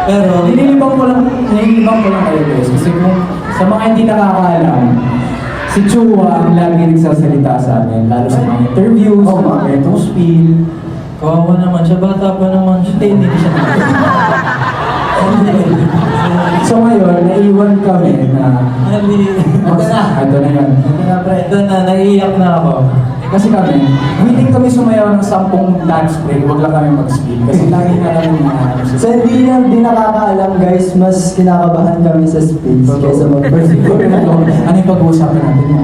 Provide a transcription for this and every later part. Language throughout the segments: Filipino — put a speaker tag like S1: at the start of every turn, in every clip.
S1: Pero,
S2: Nililibang ko lang kayo guys. Kasi kung sa mga hindi nakakaalam, si Chua ang lagi nagsasalita sa amin. Lalo sa mga interviews, sa mga retro spiel.
S1: kawawa naman siya, bata pa naman siya, hindi siya
S2: So ngayon, naiwan kami na...
S1: Mali.
S2: Ito na yun.
S1: Ito na, naiiyak na ako.
S2: Kasi kami, willing kami sumayaw ng 10 dance break, huwag lang kami mag-speed. Kasi lagi na lang yung mga
S3: So hindi nakakaalam guys, mas kinakabahan kami sa speeds kaysa mag-first.
S2: Ano yung pag-uusapan natin mo?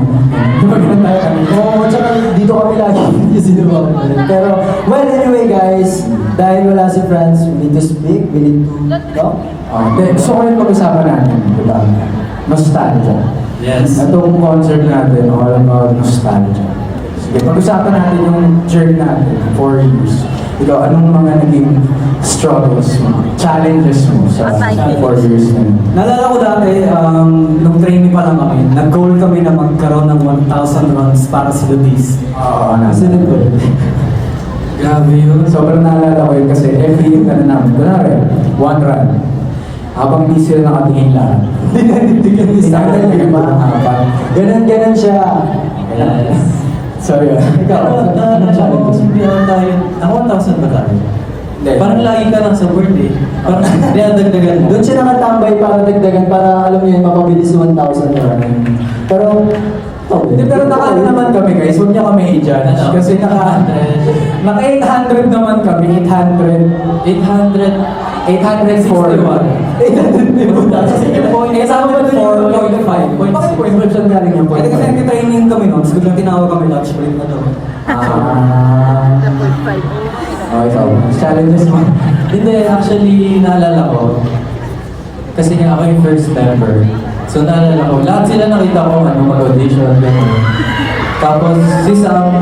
S2: Magandang tayo kami.
S3: Oo, tsaka dito kami lagi yung sinubukan ko rin. Pero, well anyway guys, dahil wala si Franz, we need to speak, we need to, no?
S2: Gusto ko rin pag-usapan natin, di ba? Nostalgia.
S1: Yes.
S2: Itong concert natin, all about nostalgia. Sige, pag-usapan natin yung journey natin, 4 years. Ikaw, anong mga naging struggles mo, challenges mo sa 4 years na yun?
S4: Naalala ko dati, nung trainee pa lang kami, nag-goal kami na magkaroon ng 1,000 runs para sa Lutis.
S2: Oo,
S4: Kasi nag-goal.
S1: Grabe yun.
S2: sobrang naalala ko yun kasi every year na namin, kunwari, 1 run. Habang di sila nakatingin lahat.
S3: Dinanitigan ni Stan, di ba?
S2: Ganun
S3: siya.
S2: So yun.
S1: Pero, nagsasabihan tayo, ako 1,000 ba tayo?
S2: Hindi.
S1: Parang lagi ka lang sa word eh. Parang dinadagdagan mo.
S3: Doon siya nakatambay para dagdagan, para alam niyo yun, mapabilis 1,000 Pero,
S2: Hindi, pero naka naman kami guys, huwag niya kami i-judge.
S1: Ano?
S2: Kasi naka 800 naman kami, 804.
S4: 800.
S2: Eh, sama ba doon yung 4.5? Bakit 4.5 siya galing yung
S4: Kasi kasi
S2: 4.5?
S4: nag-training kami noon, tapos biglang tinawag kami lunch break na doon.
S2: Oh, ikaw. Challenges mo.
S1: Hindi, actually, naalala ko. Kasi nga ako yung first member. So naalala ko, lahat sila nakita ko, mag-audition, gano'n. Tapos si Sam,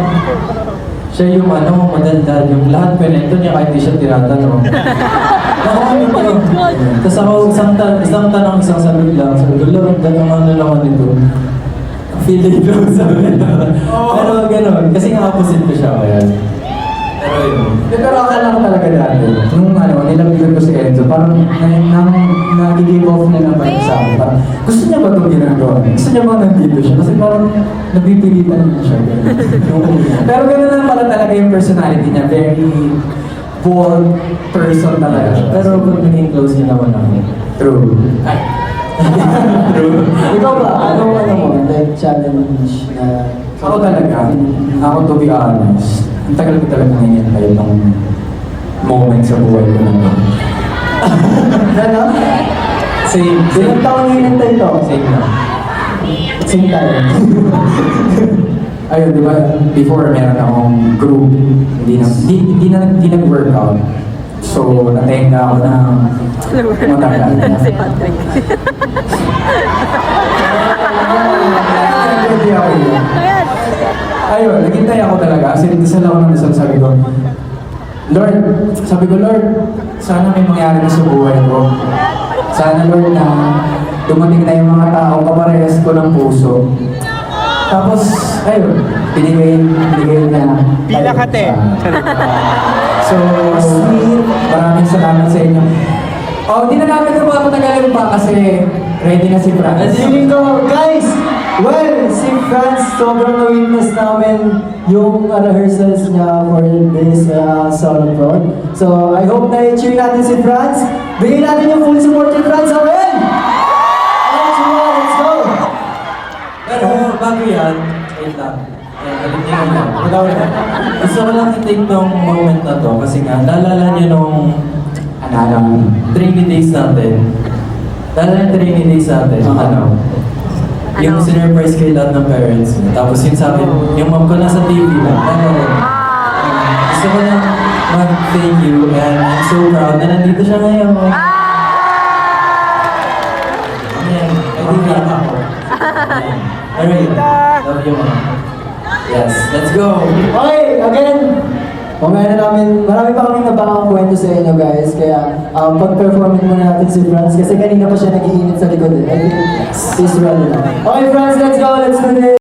S1: siya yung madaldal, yung lahat pinento niya kahit di siya tinatanong. Ako, tapos ako, isang tanong, isang sabi lang, sabi ko, Lord, ano naman ito? Feeling ko, sabi ko. Pero gano'n, kasi nga opposite ko siya, kaya. Pero yun.
S2: Pero akala ko talaga dati, nung nilapitan ko si Enzo, parang nag-give off na naman sa akin. Parang, gusto niya ba itong ginagawa? Gusto niya ba nandito siya? Kasi parang nabipilitan niya siya. Pero gano'n lang pala talaga yung personality niya. Very bold person talaga siya.
S1: Pero kung naging close niya naman ako.
S2: True. Ay. True.
S3: ikaw ba, mo, like challenge na...
S2: Ako talaga, to be honest, ang tagal ko talaga hinihintay itong moment sa buhay ko na ito.
S3: Ano?
S1: Same.
S3: Ilang taon hinintay to?
S1: Same na.
S3: Same time.
S2: Ayun, di ba, before meron akong group, hindi nag-workout. So, natenga ako ng matagal.
S5: Si Patrick.
S2: Hindi ako yun. Ayun, naghintay ako talaga. Kasi dasal ako ng dasal, sabi ko, Lord, sana may mangyari na sa buhay ko. Sana, Lord, na dumating na yung mga tao, kaparehas ko ng puso. Tapos, ayun, binigay na.
S6: Pila ka, te.
S2: So, sweet. Maraming salamat sa inyo. Oh, hindi na namin ito matagalin pa kasi ready na si Franz.
S3: Feeling ko, guys, well, si Franz, sobrang na-witness namin yung rehearsals niya for this solo prod. So, I hope na i-cheer natin si Franz. Bigyan natin yung full support kay Franz, okay? Let's go!
S1: Pero bago yan, wait lang. Ayan, alam niyo yan. Gusto ko lang i-take tong moment na to kasi nga, naalala niyo nung training days natin. Naalala yung training days natin, yung sinurprise kay lahat ng parents niya. Tapos yung sabi, yung mom ko nasa TV lang. Gusto ko lang mag-thank you and I'm so proud na nandito siya ngayon. Ayan, I think ako. Alright, love you mom. Yes, let's go!
S3: Okay, again, mamaya na namin, marami pa kaming nabakang kwento sa inyo guys, kaya pag-performing muna natin si Franz kasi kanina pa siya nag-iinit sa likod eh. I think he's ready na. Okay Franz, let's go, let's do this!